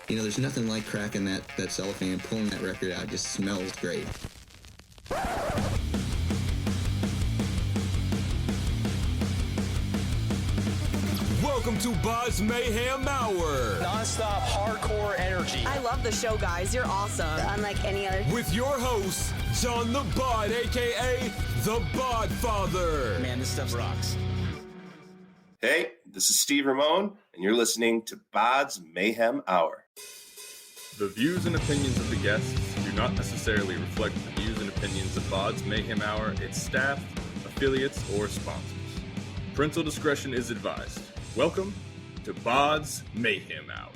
There's nothing like cracking that cellophane and pulling that record out. It just smells great. Welcome to BODS Mayhem Hour. Non-stop hardcore energy. I love the show, guys. You're awesome. Unlike any other. With your host, John the Bod, a.k.a. the Bod Father. Man, this stuff rocks. Hey, this is Steve Ramone, and you're listening to BODS Mayhem Hour. The views and opinions of the guests do not necessarily reflect the views and opinions of BODS Mayhem Hour, its staff, affiliates, or sponsors. Parental discretion is advised. Welcome to BODS Mayhem Hour.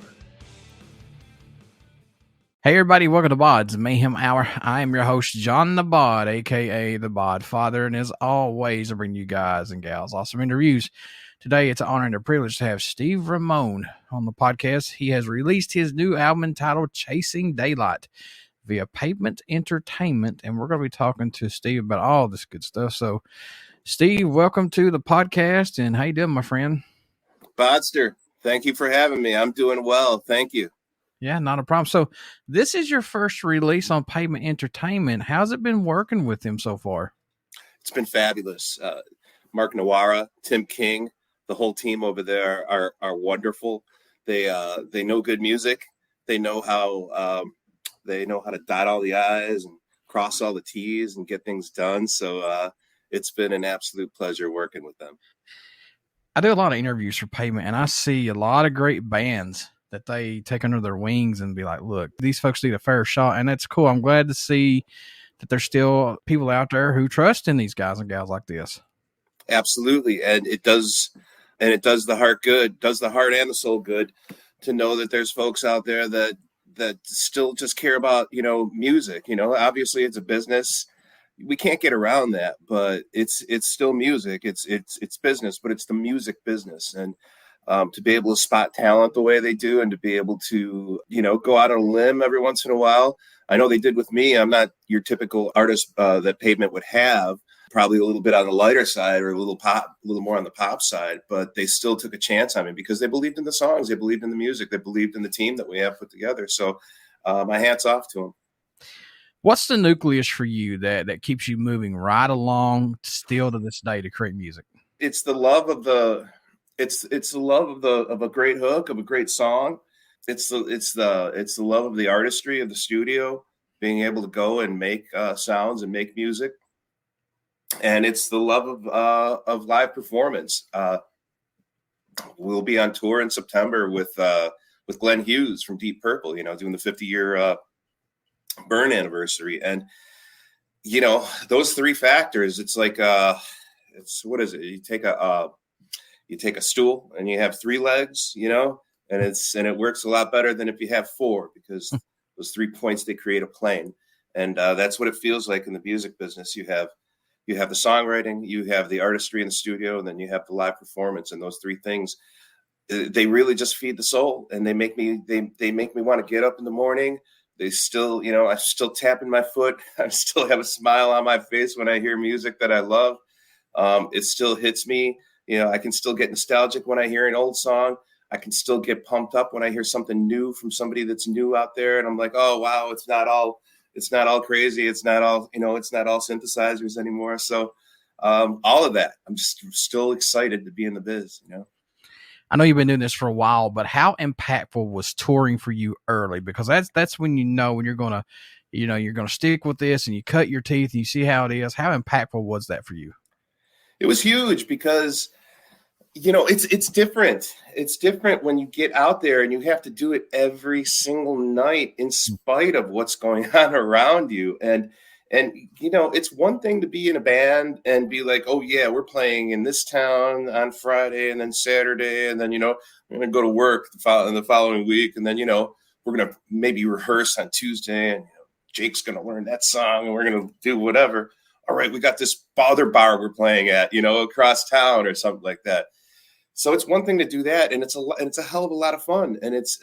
Hey everybody, welcome to BODS Mayhem Hour. I am your host, John the Bod, aka the Bod Father, and as always, I bring you guys and gals awesome interviews. Today, it's an honor and a privilege to have Steve Ramone on the podcast. He has released his new album entitled Chasing Daylight via Pavement Entertainment, and we're going to be talking to Steve about all this good stuff. So, Steve, welcome to the podcast, and how you doing, my friend? Bodster, thank you for having me. I'm doing well. Thank you. Yeah, not a problem. So, this is your first release on Pavement Entertainment. How's it been working with him so far? It's been fabulous. Mark Nawara, Tim King, the whole team over there are wonderful. They know good music. They know how to dot all the I's and cross all the T's and get things done. So it's been an absolute pleasure working with them. I do a lot of interviews for Pavement, and I see a lot of great bands that they take under their wings and be like, look, these folks need a fair shot. And that's cool. I'm glad to see that there's still people out there who trust in these guys and gals like this. Absolutely. And it does the heart good, does the heart and the soul good to know that there's folks out there that still just care about, music. Obviously it's a business. We can't get around that, but it's still music. It's business, but it's the music business. And to be able to spot talent the way they do and to be able to, go out on a limb every once in a while. I know they did with me. I'm not your typical artist that Pavement would have. Probably a little bit on the lighter side or a little more on the pop side, but they still took a chance on me because they believed in the songs, they believed in the music, they believed in the team that we have put together. So my hat's off to them. What's the nucleus for you that keeps you moving right along still to this day to create music? It's the love of it's the love of a great hook, of a great song. It's the love of the artistry of the studio, being able to go and make sounds and make music. And it's the love of live performance. We'll be on tour in September with Glenn Hughes from Deep Purple, doing the 50-year burn anniversary. And, those three factors, it's like, what is it? You take a stool and you have three legs, and it works a lot better than if you have four, because those 3 points, they create a plane. And that's what it feels like in the music business. You have the songwriting, you have the artistry in the studio, and then you have the live performance. And those three things, they really just feed the soul, and they make me want to get up in the morning. They still, I'm still tapping my foot. I still have a smile on my face when I hear music that I love. It still hits me. I can still get nostalgic when I hear an old song. I can still get pumped up when I hear something new from somebody that's new out there. And I'm like, oh, wow, it's not all crazy. It's not all, it's not all synthesizers anymore. So all of that, I'm just still excited to be in the biz, I know you've been doing this for a while, but how impactful was touring for you early? Because that's when when you're going to, you're going to stick with this and you cut your teeth and you see how it is. How impactful was that for you? It was huge because, it's different. It's different when you get out there and you have to do it every single night in spite of what's going on around you. And it's one thing to be in a band and be like, oh yeah, we're playing in this town on Friday and then Saturday. And then, we're going to go to work the following week. And then, we're going to maybe rehearse on Tuesday and Jake's going to learn that song and we're going to do whatever. All right, we got this other bar we're playing at, across town or something like that. So it's one thing to do that, and it's a hell of a lot of fun, and it's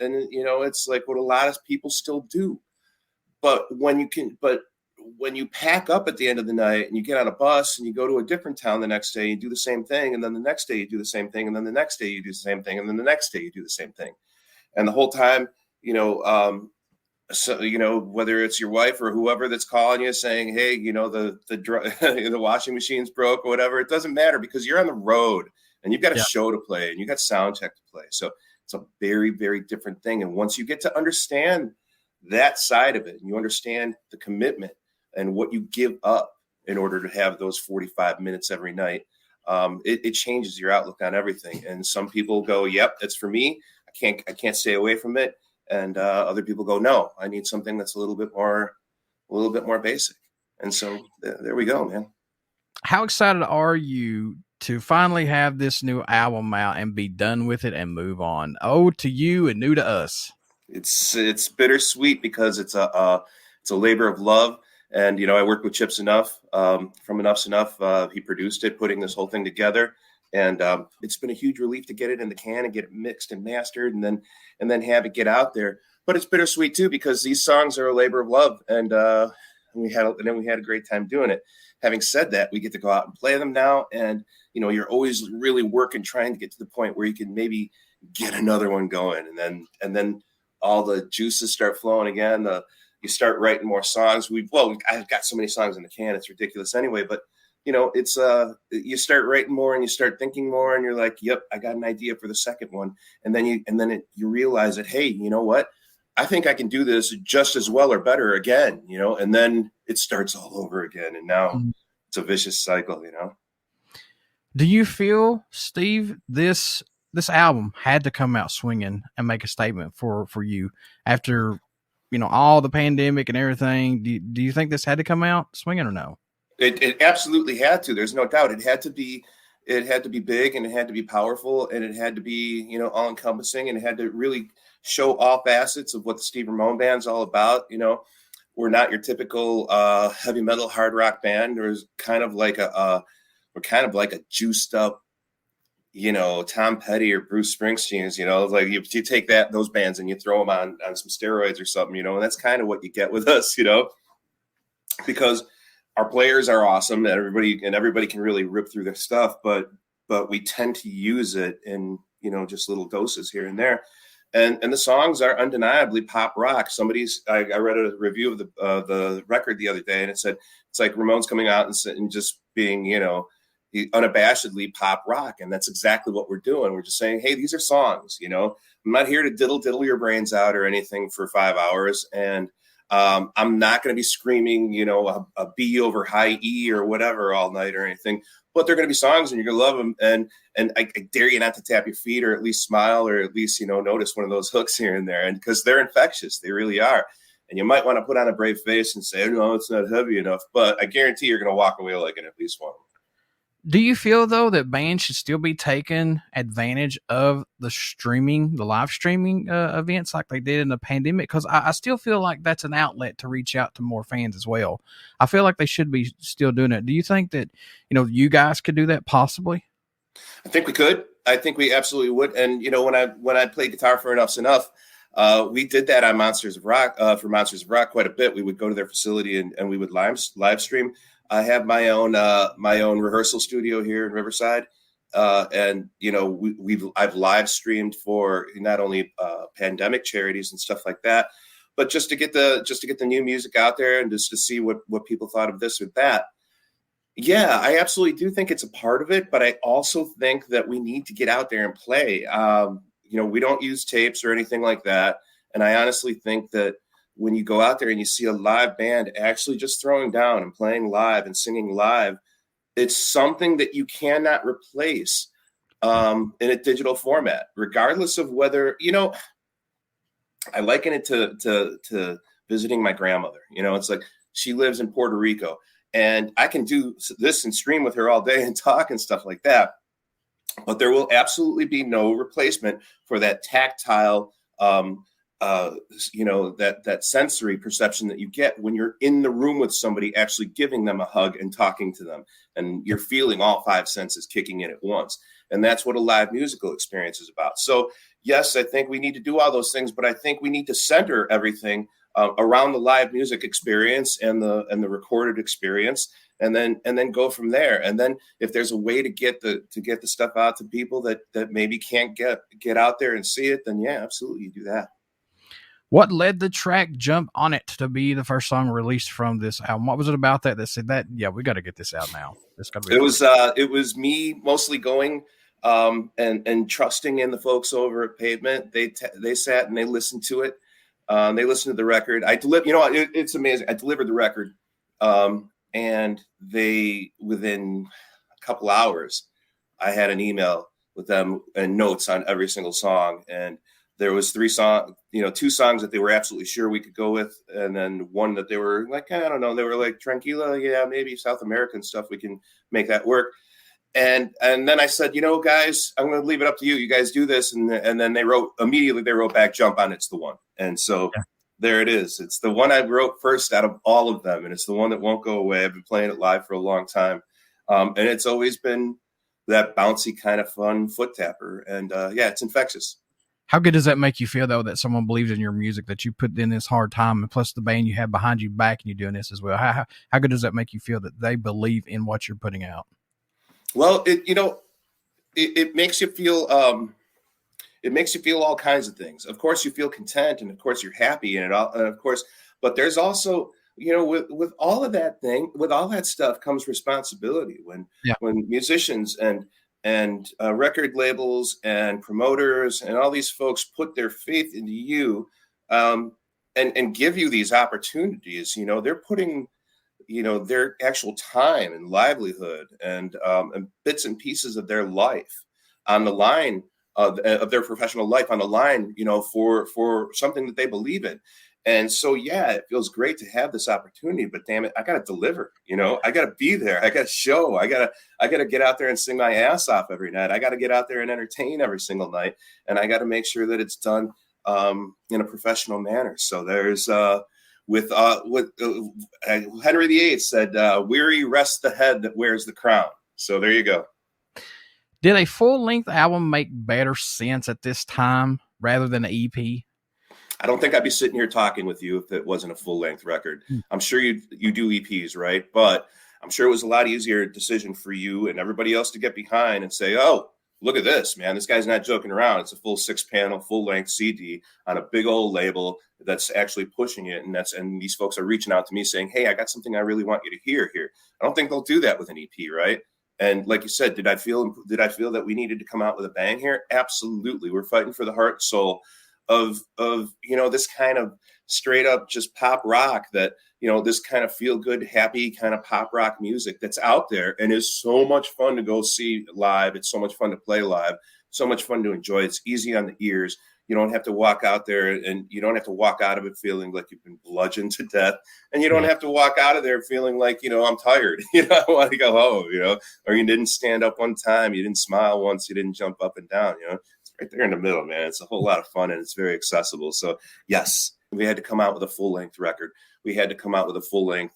like what a lot of people still do. But when you pack up at the end of the night and you get on a bus and you go to a different town the next day, you do the same thing, and then the next day you do the same thing, and then the next day you do the same thing, and then the next day you do the same thing, and the whole time, So, whether it's your wife or whoever that's calling you saying, hey, the washing machine's broke or whatever, it doesn't matter because you're on the road and you've got a show to play and you got sound check to play. So it's a very, very different thing. And once you get to understand that side of it and you understand the commitment and what you give up in order to have those 45 minutes every night, it changes your outlook on everything. And some people go, yep, that's for me. I can't stay away from it. And other people go, no, I need something that's a little bit more basic. And so there we go, man. How excited are you to finally have this new album out and be done with it and move on? Old to you and new to us. It's bittersweet because it's a labor of love. And, I worked with ChipZnuff from EnuffZnuff. He produced it, putting this whole thing together. And it's been a huge relief to get it in the can and get it mixed and mastered and then have it get out there. But it's bittersweet, too, because these songs are a labor of love. And we had a great time doing it. Having said that, we get to go out and play them now. And, you're always really working, trying to get to the point where you can maybe get another one going. And then all the juices start flowing again. You start writing more songs. I've got so many songs in the can. It's ridiculous anyway. But, it's you start writing more and you start thinking more and you're like, yep, I got an idea for the second one. And then you realize that, hey, you know what? I think I can do this just as well or better again, and then it starts all over again. And now it's a vicious cycle, Do you feel, Steve, this album had to come out swinging and make a statement for you after, all the pandemic and everything? Do you think this had to come out swinging or no? It absolutely had to. There's no doubt. It had to be big and it had to be powerful and it had to be, all encompassing and it had to really show all facets of what the Steve Ramone band's all about. We're not your typical heavy metal hard rock band. There's kind of like a juiced up, Tom Petty or Bruce Springsteen's, like you take those bands and you throw them on some steroids or something, and that's kind of what you get with us, because our players are awesome and everybody can really rip through their stuff, but we tend to use it in, just little doses here and there. And the songs are undeniably pop rock. I read a review of the record the other day and it said, it's like Ramone's coming out and just being, unabashedly pop rock. And that's exactly what we're doing. We're just saying, hey, these are songs, I'm not here to diddle your brains out or anything for 5 hours. And I'm not going to be screaming, a B over high E or whatever all night or anything, but they're going to be songs and you're going to love them. And I dare you not to tap your feet or at least smile or at least, notice one of those hooks here and there. And because they're infectious, they really are. And you might want to put on a brave face and say, no, it's not heavy enough, but I guarantee you're going to walk away liking at least one. Do you feel, though, that bands should still be taking advantage of the live streaming events like they did in the pandemic? Because I still feel like that's an outlet to reach out to more fans as well. I feel like they should be still doing it. Do you think that, you guys could do that possibly? I think we could. I think we absolutely would. And, when I played guitar for EnuffZnuff, we did that on Monsters of Rock, for Monsters of Rock quite a bit. We would go to their facility and we would live stream. I have my own rehearsal studio here in Riverside, and I've live streamed for not only pandemic charities and stuff like that, but just to get the new music out there and just to see what people thought of this or that. Yeah, I absolutely do think it's a part of it, but I also think that we need to get out there and play. We don't use tapes or anything like that, and I honestly think that when you go out there and you see a live band actually just throwing down and playing live and singing live, it's something that you cannot replace in a digital format, regardless of whether, I liken it to visiting my grandmother. It's like she lives in Puerto Rico and I can do this and stream with her all day and talk and stuff like that. But there will absolutely be no replacement for that tactile that sensory perception that you get when you're in the room with somebody, actually giving them a hug and talking to them, and you're feeling all five senses kicking in at once. And that's what a live musical experience is about. So yes, I think we need to do all those things, but I think we need to center everything around the live music experience and the recorded experience, and then go from there. And then if there's a way to get the stuff out to people that maybe can't get out there and see it, then yeah, absolutely, you do that. What led the track "Jump on It" to be the first song released from this album? What was it about that said that? Yeah, we got to get this out now. This got to be. It was me mostly going and trusting in the folks over at Pavement. They sat and they listened to it. They listened to the record. It's amazing. I delivered the record, and they within a couple hours, I had an email with them and notes on every single song. And there was 2 songs that they were absolutely sure we could go with, and then one that they were like, I don't know, they were like, Tranquila, yeah, maybe South American stuff, we can make that work. And then I said, guys, I'm going to leave it up to you. You guys do this. And then they wrote back, "Jump on It's the one." And so there it is. It's the one I wrote first out of all of them. And it's the one that won't go away. I've been playing it live for a long time. And it's always been that bouncy kind of fun foot tapper. And it's infectious. How good does that make you feel, though, that someone believes in your music, that you put in this hard time, and plus the band you have behind you back and you doing this as well? How good does that make you feel that they believe in what you're putting out? Well, it makes you feel all kinds of things. Of course, you feel content, and of course you're happy, and of course, but there's also, with all of that thing, with all that stuff comes responsibility. When musicians and record labels and promoters and all these folks put their faith into you, and give you these opportunities, they're putting their actual time and livelihood and bits and pieces of their life on the line, of their professional life on the line, for something that they believe in. And so, it feels great to have this opportunity, but damn it, I got to deliver, I got to be there. I got to show, I got to get out there and sing my ass off every night. I got to get out there and entertain every single night. And I got to make sure that it's done in a professional manner. So there's, with Henry VIII said, "Weary rests the head that wears the crown." So there you go. Did a full-length album make better sense at this time rather than an EP? I don't think I'd be sitting here talking with you if it wasn't a full-length record. I'm sure you do EPs, right? But I'm sure it was a lot easier decision for you and everybody else to get behind and say, "Oh, look at this, man. This guy's not joking around. It's a full 6-panel, full-length CD on a big old label that's actually pushing it." And these folks are reaching out to me saying, "Hey, I got something I really want you to hear here." I don't think they'll do that with an EP, right? And like you said, did I feel that we needed to come out with a bang here? Absolutely. We're fighting for the heart and soul of this kind of straight up just pop rock, that this kind of feel good, happy kind of pop rock music that's out there and is so much fun to go see live. It's so much fun to play live, so much fun to enjoy. It's easy on the ears. You don't have to walk out there, and you don't have to walk out of it feeling like you've been bludgeoned to death. And you don't have to walk out of there feeling like, I'm tired. I want to go home, or you didn't stand up one time. You didn't smile once. You didn't jump up and down, It's right there in the middle, man. It's a whole lot of fun, and it's very accessible. So yes, we had to come out with a full length record. We had to come out with a full length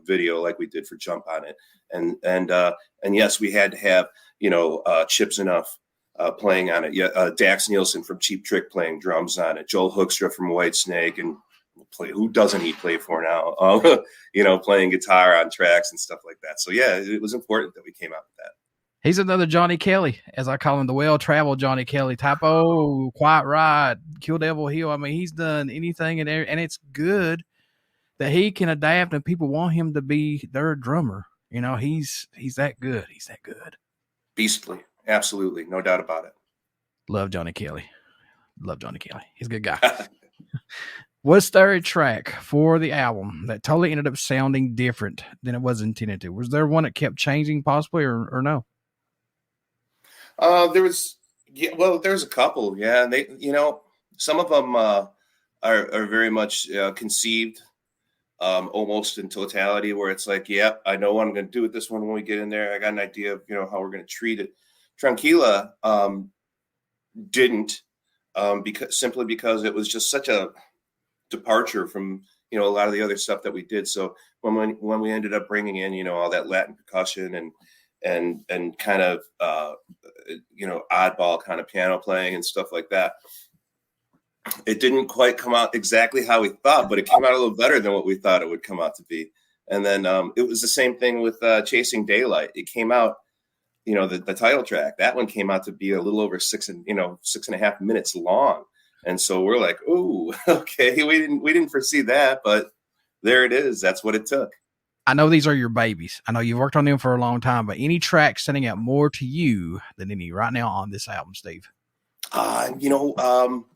video like we did for Jump on It. And yes, we had to have, ChipZnuff playing on it. Dax Nielsen from Cheap Trick playing drums on it. Joel Hoekstra from Whitesnake, and who doesn't he play for now? Playing guitar on tracks and stuff like that. So it was important that we came out with that. He's another Johnny Kelly, as I call him, the well-traveled Johnny Kelly. Typo, Quiet Riot, Kill Devil Hill. I mean, he's done anything, and it's good that he can adapt, and people want him to be their drummer. He's that good. He's that good. Beastly. Absolutely. No doubt about it. Love Johnny Kelly. He's a good guy. What's the third track for the album that totally ended up sounding different than it was intended to? Was there one that kept changing possibly or no? There's a couple. Yeah. They, some of them are very much conceived almost in totality, where it's like, I know what I'm going to do with this one when we get in there. I got an idea of, how we're going to treat it. Tranquila didn't, because it was just such a departure from, a lot of the other stuff that we did. So when we ended up bringing in, all that Latin percussion and kind of, oddball kind of piano playing and stuff like that, it didn't quite come out exactly how we thought, but it came out a little better than what we thought it would come out to be. And then it was the same thing with Chasing Daylight. It came out, the title track, that one came out to be a little over 6.5 minutes long. And so we're like, "Ooh, okay, we didn't foresee that, but there it is. That's what it took." I know these are your babies. I know you've worked on them for a long time, but any track standing out more to you than any right now on this album, Steve? I'm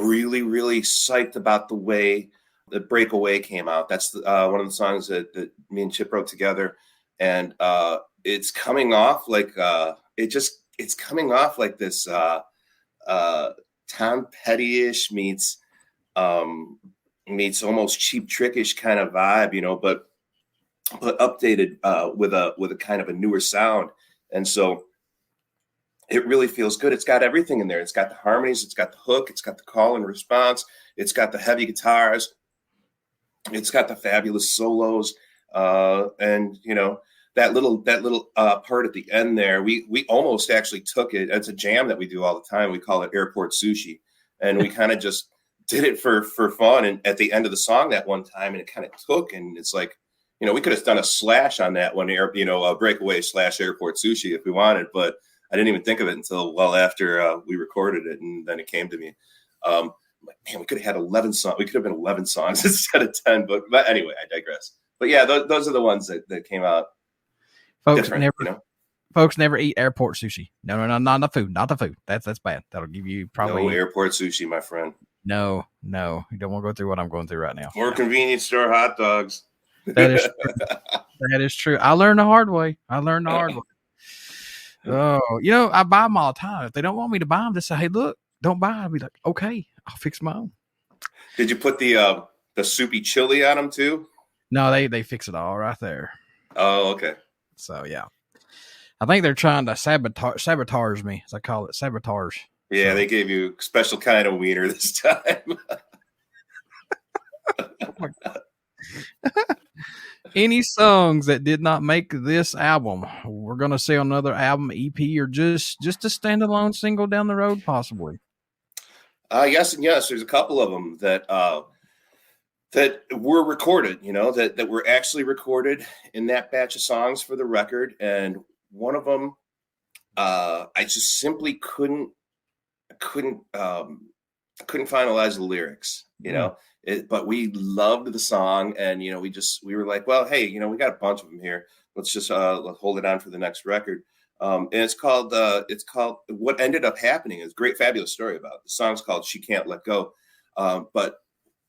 really, really psyched about the way the Breakaway came out. That's one of the songs that me and Chip wrote together, and it's coming off like it's coming off like this Tom Petty-ish meets almost Cheap Trick-ish kind of vibe, but updated with a kind of a newer sound. And so it really feels good. It's got everything in there. It's got the harmonies, it's got the hook, it's got the call and response, it's got the heavy guitars, it's got the fabulous solos, and that little part at the end there. We almost actually took it. It's a jam that we do all the time. We call it Airport Sushi, and we kind of just did it for fun. And at the end of the song that one time, and it kind of took, and it's like, we could have done a slash on that one, a Breakaway / Airport Sushi if we wanted, but I didn't even think of it until well after we recorded it, and then it came to me. Man, we could have had 11 songs. We could have been 11 songs instead of 10. But anyway, I digress. But yeah, those are the ones that came out. Folks never eat airport sushi. No, not the food. Not the food. That's bad. That'll give you probably no airport sushi, my friend. No, you don't want to go through what I'm going through right now. Or convenience store hot dogs. That is true. That is true. I learned the hard way. Oh, I buy them all the time. If they don't want me to buy them, they say, "Hey, look, don't buy." I'll be like, "Okay, I'll fix my own." Did you put the soupy chili on them too? No, they fix it all right there. Oh, okay. So yeah, I think they're trying to sabotage me, as I call it, sabotage. Yeah, so. They gave you a special kind of wiener this time. Oh my God. Any songs that did not make this album? We're going to say another album, EP, or just a standalone single down the road, possibly. Yes and yes. There's a couple of them that were recorded. That were actually recorded in that batch of songs for the record, and one of them, I just simply couldn't finalize the lyrics. But we loved the song, and we were like, well, hey, we got a bunch of them here. Let's just let's hold it on for the next record. And it's called What Ended Up Happening. It's a great, fabulous story about it. The song's called She Can't Let Go. But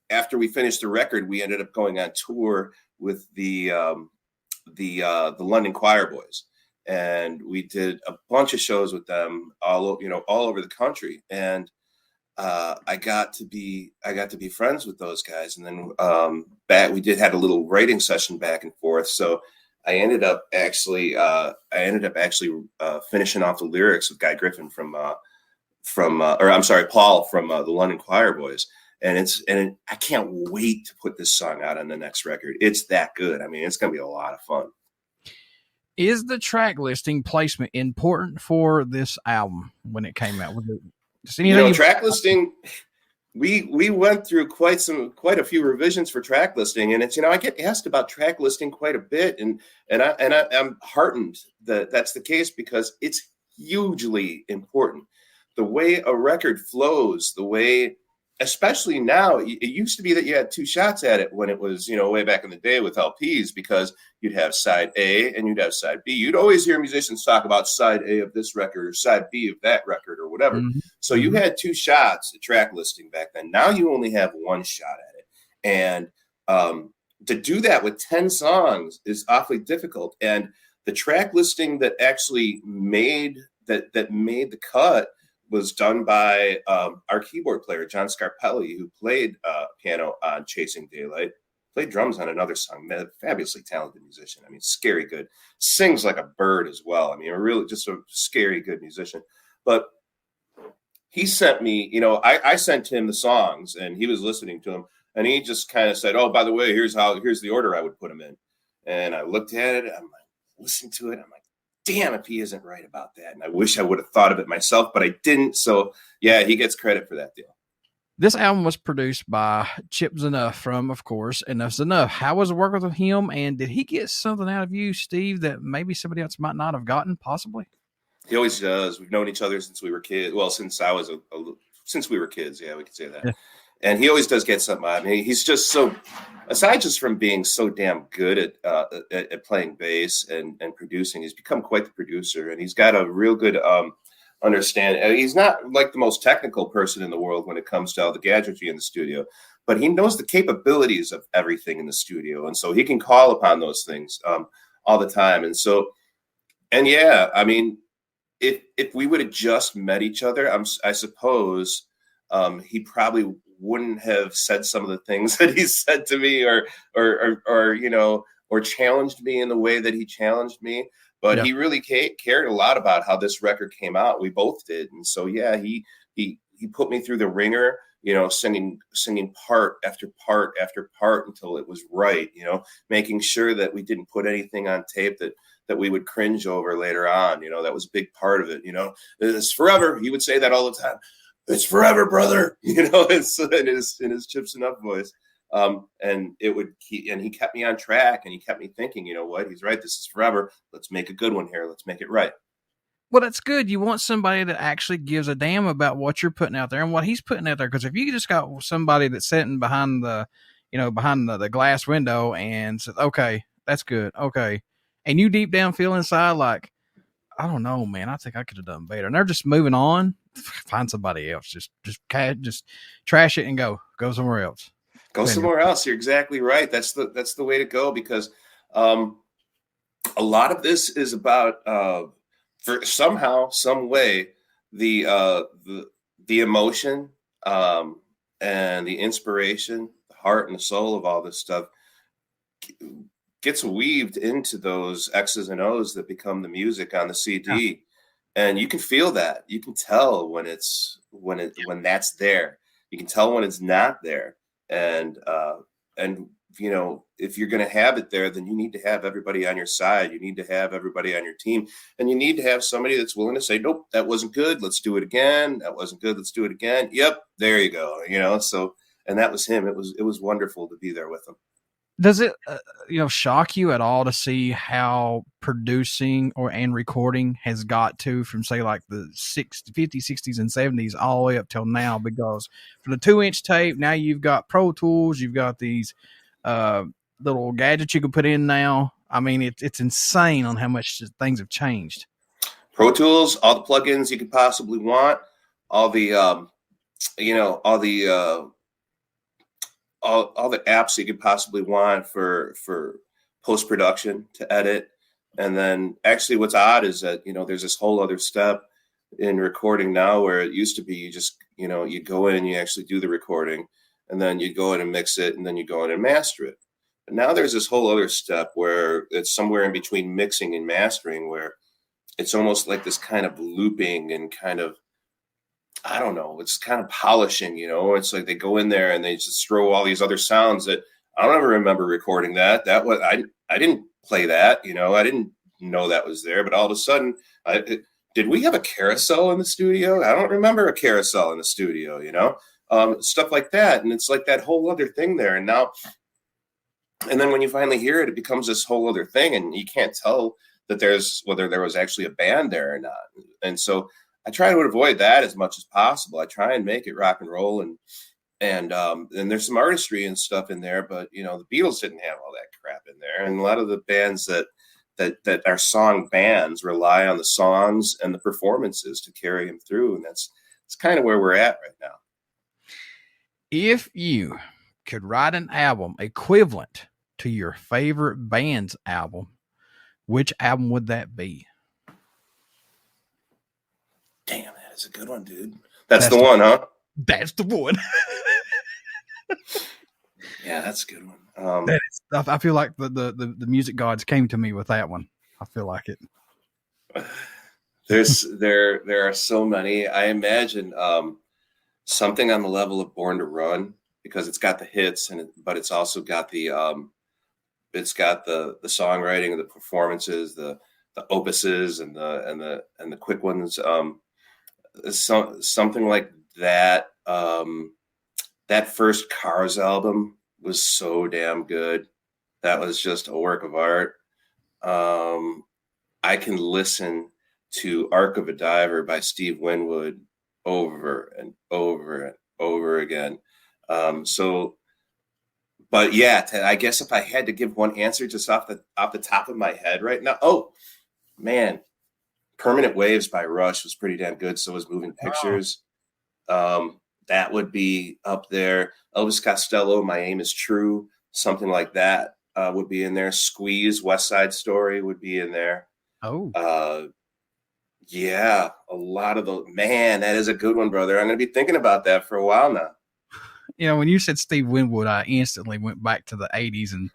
after we finished the record, we ended up going on tour with the London Choir Boys, and we did a bunch of shows with them all over the country. And I got to be friends with those guys, and then we had a little writing session back and forth. So I ended up actually finishing off the lyrics with Guy Griffin Paul from the London Choir Boys, and I can't wait to put this song out on the next record. It's that good. I mean, it's gonna be a lot of fun. Is the track listing placement important for this album when it came out? Track listing, we went through quite a few revisions for track listing, and it's I get asked about track listing quite a bit, and I'm heartened that that's the case, because it's hugely important. The way a record flows, the way, especially now, it used to be that you had two shots at it when it was way back in the day with LPs, because you'd have side A and you'd have side B. You'd always hear musicians talk about side A of this record or side B of that record or whatever. Mm-hmm. So you had two shots at track listing back then. Now you only have one shot at it. And to do that with 10 songs is awfully difficult. And the track listing that actually made the cut was done by our keyboard player, John Scarpelli, who played piano on Chasing Daylight, played drums on another song. Fabulously talented musician. I mean, scary good. Sings like a bird as well. I mean, really just a scary good musician. But he sent me, I sent him the songs, and he was listening to them, and he just kind of said, "Oh, by the way, here's the order I would put them in." And I looked at it, I'm like, listening to it, I'm like, damn, if he isn't right about that. And I wish I would have thought of it myself, but I didn't. So yeah, he gets credit for that deal. This album was produced by ChipZnuff from, of course, EnuffZnuff. How was it working with him, and did he get something out of you, Steve, that maybe somebody else might not have gotten, possibly? He always does. We've known each other since we were kids. Well, since I was since we were kids. Yeah, we could say that. Yeah. And he always does get something out of me. He's just so, aside just from being so damn good at playing bass and producing, he's become quite the producer, and he's got a real good understand. He's not like the most technical person in the world when it comes to all the gadgetry in the studio, but he knows the capabilities of everything in the studio, and so he can call upon those things all the time. And so, and yeah, I mean, if we would have just met each other, I suppose he probably wouldn't have said some of the things that he said to me, or you know, or challenged me in the way that he challenged me. But he really cared a lot about how this record came out. We both did. And so, yeah, he put me through the ringer, you know, singing part after part after part until it was right, you know, making sure that we didn't put anything on tape that we would cringe over later on. You know, that was a big part of it. You know, it's forever. He would say that all the time. It's forever, brother. You know, it's in his ChipZnuff voice. And he kept me on track, and he kept me thinking, you know what, he's right. This is forever. Let's make a good one here. Let's make it right. Well, that's good. You want somebody that actually gives a damn about what you're putting out there and what he's putting out there. Because if you just got somebody that's sitting behind the glass window and says, okay, that's good. Okay. And you deep down feel inside like, I don't know, man, I think I could have done better. And they're just moving on. Find somebody else. Just trash it and go somewhere else. Go somewhere else. You're exactly right. That's the way to go, because a lot of this is about for somehow, some way, the emotion and the inspiration, the heart and the soul of all this stuff gets weaved into those X's and O's that become the music on the CD. Yeah. And you can feel that. You can tell when that's there. You can tell when it's not there. And you know, if you're going to have it there, then you need to have everybody on your side. You need to have everybody on your team, and you need to have somebody that's willing to say, nope, that wasn't good. Let's do it again. That wasn't good. Let's do it again. Yep. There you go. You know, so, and that was him. It was wonderful to be there with him. Does it, shock you at all to see how producing and recording has got to from, say, like the 50s, 60s, and 70s all the way up till now? Because for the 2-inch tape, now you've got Pro Tools, you've got these little gadgets you can put in now. I mean, it's insane on how much things have changed. Pro Tools, all the plugins you could possibly want, all the all the apps you could possibly want for post-production to edit. And then actually what's odd is that, you know, there's this whole other step in recording now where it used to be you just, you know, you go in and you actually do the recording, and then you go in and mix it, and then you go in and master it. But now there's this whole other step where it's somewhere in between mixing and mastering, where it's almost like this kind of looping and kind of, I don't know, it's kind of polishing, you know. It's like they go in there and they just throw all these other sounds that I don't ever remember recording that. That was, I didn't play that, you know, I didn't know that was there, but all of a sudden, did we have a carousel in the studio? I don't remember a carousel in the studio, you know, stuff like that. And it's like that whole other thing there. And now, and then when you finally hear it, it becomes this whole other thing, and you can't tell that whether there was actually a band there or not. And so I try to avoid that as much as possible. I try and make it rock and roll, and there's some artistry and stuff in there, but you know, the Beatles didn't have all that crap in there. And a lot of the bands that are song bands rely on the songs and the performances to carry them through. And that's kind of where we're at right now. If you could write an album equivalent to your favorite band's album, which album would that be? Damn, that is a good one, dude. That's the one, huh? That's the one. Yeah, that's a good one. I feel like the music gods came to me with that one. I feel like it. There are so many. I imagine something on the level of Born to Run, because it's got the hits but it's also got the songwriting and the performances, the opuses and the quick ones. Something like that. That first Cars album was so damn good. That was just a work of art. I can listen to Arc of a Diver by Steve Winwood over and over and over again. But yeah, I guess if I had to give one answer just off the top of my head right now, oh man, Permanent Waves by Rush was pretty damn good. So was Moving Pictures. That would be up there. Elvis Costello, My Aim Is True, something like that would be in there. Squeeze, West Side Story would be in there. Yeah, a lot of those. Man, that is a good one, brother. I'm going to be thinking about that for a while now. You know, when you said Steve Winwood, I instantly went back to the 80s and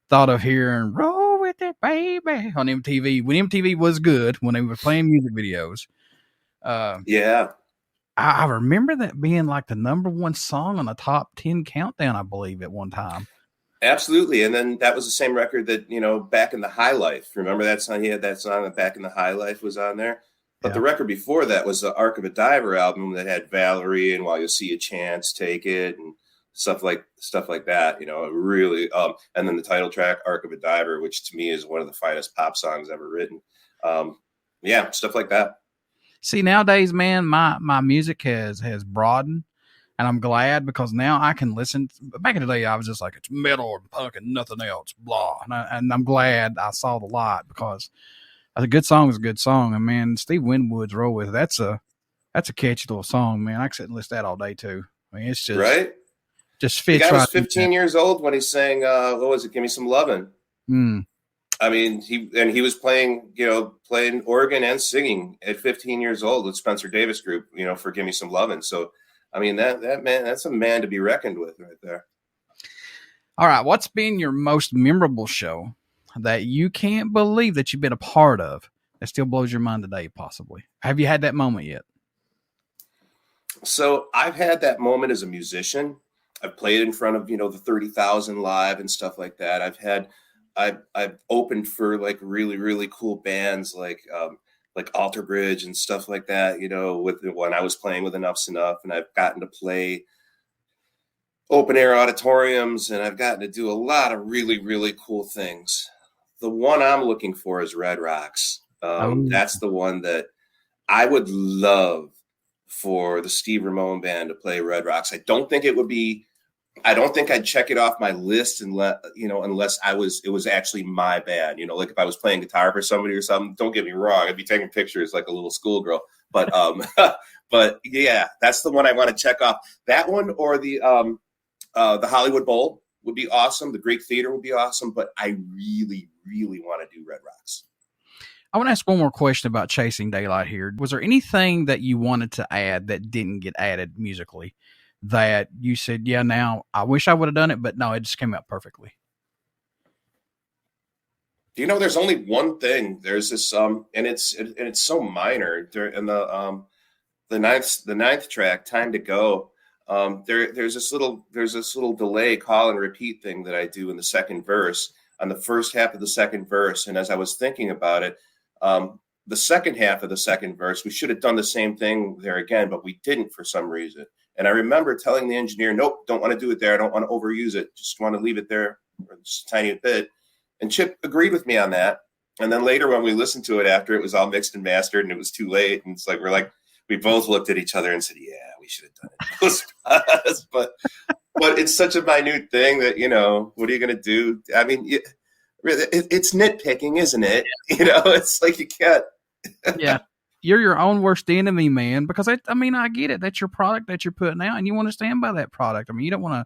thought of hearing Roll With It, Baby on MTV. When MTV was good, when they were playing music videos. Yeah. I remember that being like the #1 song on the top 10 countdown, I believe, at one time. Absolutely. And then that was the same record that, Back in the High Life. Remember that song? He had that song that Back in the High Life was on there. But the record before that was the Arc of a Diver album that had Valerie and While You See a Chance, Take It, and stuff like that. Really. And then the title track, Arc of a Diver, which to me is one of the finest pop songs ever written. Yeah, stuff like that. See, nowadays, man, my music has broadened, and I'm glad because now I can listen. Back in the day, I was just like, it's metal and punk and nothing else, blah. And I'm glad I saw the light because a good song is a good song. And man, Steve Winwood's Roll With It, that's a catchy little song, man. I could sit and listen to that all day too. I mean, it's just right. Just fits. The guy was 15 years old when he sang. What was it? Give Me Some Lovin'. I mean, he was playing organ and singing at 15 years old with Spencer Davis Group, for Give Me Some Lovin'. So, I mean, that man, that's a man to be reckoned with right there. All right. What's been your most memorable show that you can't believe that you've been a part of that still blows your mind today, possibly? Have you had that moment yet? So I've had that moment as a musician. I've played in front of, the 30,000 live and stuff like that. I've opened for like really, really cool bands like Alter Bridge and stuff like that, when I was playing with EnuffZnuff, and I've gotten to play open air auditoriums, and I've gotten to do a lot of really, really cool things. The one I'm looking for is Red Rocks. That's the one that I would love for the Steve Ramone band to play Red Rocks. I don't think I'd check it off my list unless it was actually my band, like if I was playing guitar for somebody or something. Don't get me wrong, I'd be taking pictures like a little schoolgirl, but but yeah, that's the one I want to check off. That one or the Hollywood Bowl would be awesome. The Greek Theater would be awesome, but I really, really want to do Red Rocks. I want to ask one more question about Chasing Daylight here. Was there anything that you wanted to add that didn't get added musically that you said, yeah, now I wish I would have done it, but no, it just came out perfectly? There's only one thing. There's this and it's so minor. In the ninth track, Time to Go. There's this little delay, call and repeat thing that I do in the second verse on the first half of the second verse. And as I was thinking about it, the second half of the second verse, we should have done the same thing there again, but we didn't for some reason. And I remember telling the engineer, nope, don't want to do it there. I don't want to overuse it. Just want to leave it there for just a tiny bit. And Chip agreed with me on that. And then later when we listened to it after it was all mixed and mastered and it was too late, and it's like, we both looked at each other and said, yeah, we should have done it. But it's such a minute thing that, what are you going to do? I mean, it's nitpicking, isn't it? It's like you can't. Yeah. You're your own worst enemy, man, because I get it. That's your product that you're putting out, and you want to stand by that product. I mean, you don't want to,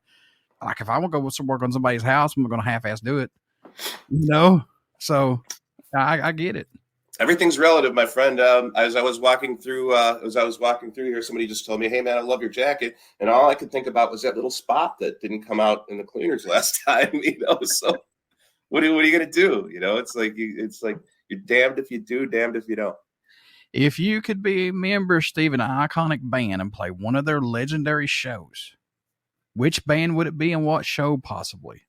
like, if I want to go with some work on somebody's house, I'm going to half-ass do it, So I get it. Everything's relative, my friend. As I was walking through here, somebody just told me, "Hey, man, I love your jacket," and all I could think about was that little spot that didn't come out in the cleaners last time. So what are you going to do? It's like you're damned if you do, damned if you don't. If you could be a member, Steve, in an iconic band and play one of their legendary shows, which band would it be and what show possibly?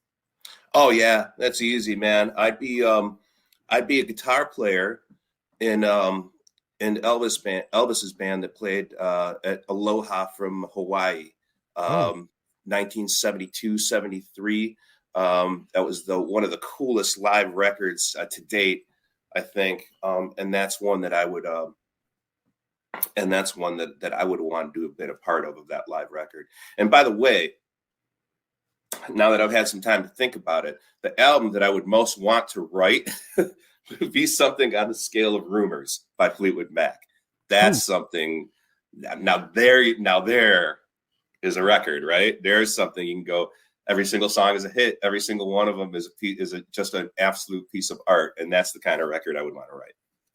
Oh yeah, that's easy, man. I'd be a guitar player in Elvis's band that played at Aloha from Hawaii, 1972, 73. That was one of the coolest live records to date, I think. And that's one that I would And that's one that I would want to do a bit of part of that live record. And by the way, now that I've had some time to think about it, the album that I would most want to write would be something on the scale of Rumors by Fleetwood Mac. That's something. Now there is a record, right? There's something you can go. Every single song is a hit. Every single one of them is just an absolute piece of art, and that's the kind of record I would want to write.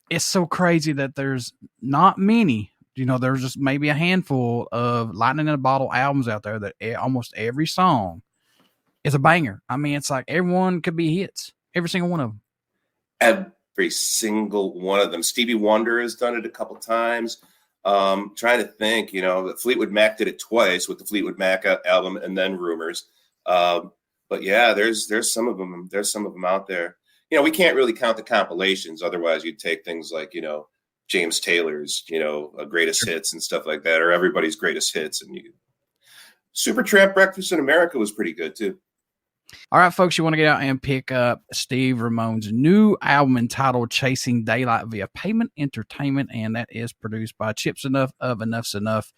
It's so crazy that there's not many. There's just maybe a handful of lightning in a bottle albums out there that almost every song is a banger. I mean, it's like everyone could be hits. Every single one of them. Every single one of them. Stevie Wonder has done it a couple times. Trying to think, Fleetwood Mac did it twice with the Fleetwood Mac album and then Rumors. But yeah, there's some of them. There's some of them out there. We can't really count the compilations. Otherwise, you'd take things like, James Taylor's, greatest hits and stuff like that, or everybody's greatest hits. And Supertramp Breakfast in America was pretty good too. All right, folks, you want to get out and pick up Steve Ramone's new album entitled Chasing Daylight via Pavement Entertainment, and that is produced by ChipZnuff of EnuffZnuff.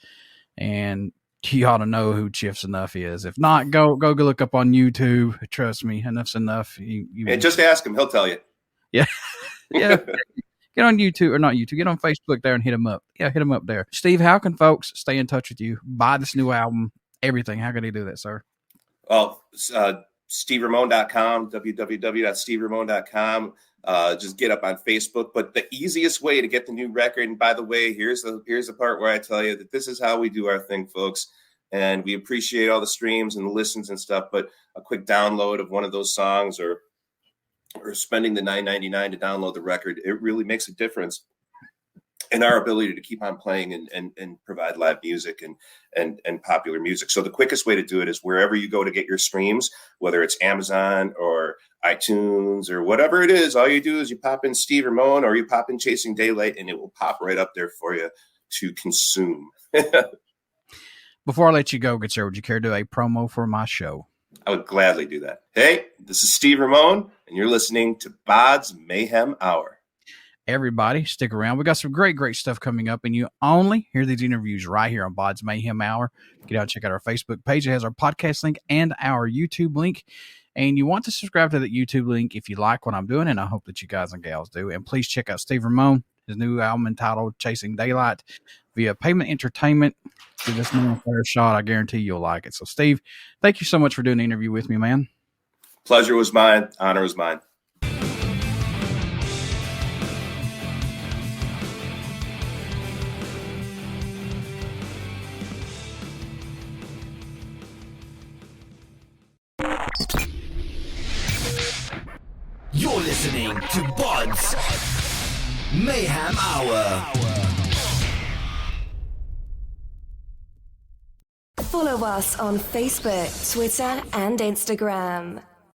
And you ought to know who ChipZnuff is. If not, go look up on YouTube. Trust me, EnuffZnuff. Just ask him; he'll tell you. Yeah, yeah. Get on YouTube, or not YouTube. Get on Facebook there and hit him up. Yeah, hit him up there. Steve, how can folks stay in touch with you? Buy this new album, everything. How can they do that, sir? Well, SteveRamone.com, www.steveramone.com. Just get up on Facebook. But the easiest way to get the new record, and by the way, here's the part where I tell you that this is how we do our thing, folks. And we appreciate all the streams and the listens and stuff, but a quick download of one of those songs or spending the $9.99 to download the record, it really makes a difference in our ability to keep on playing and provide live music and popular music. So the quickest way to do it is wherever you go to get your streams, whether it's Amazon or iTunes or whatever it is, all you do is you pop in Steve Ramone or you pop in Chasing Daylight and it will pop right up there for you to consume. Before I let you go, good sir, would you care to do a promo for my show? I would gladly do that. Hey, this is Steve Ramone, and you're listening to BODS Mayhem Hour. Everybody, stick around. We got some great stuff coming up, and you only hear these interviews right here on BODS Mayhem Hour. Get out and check out our Facebook page. It has our podcast link and our YouTube link. And you want to subscribe to that YouTube link if you like what I'm doing, and I hope that you guys and gals do. And please check out Steve Ramone, his new album entitled Chasing Daylight via Pavement Entertainment. Give this man a fair shot. I guarantee you'll like it. So, Steve, thank you so much for doing the interview with me, man. Pleasure was mine. Honor was mine. You're listening to BODS Mayhem Hour. Follow us on Facebook, Twitter, and Instagram.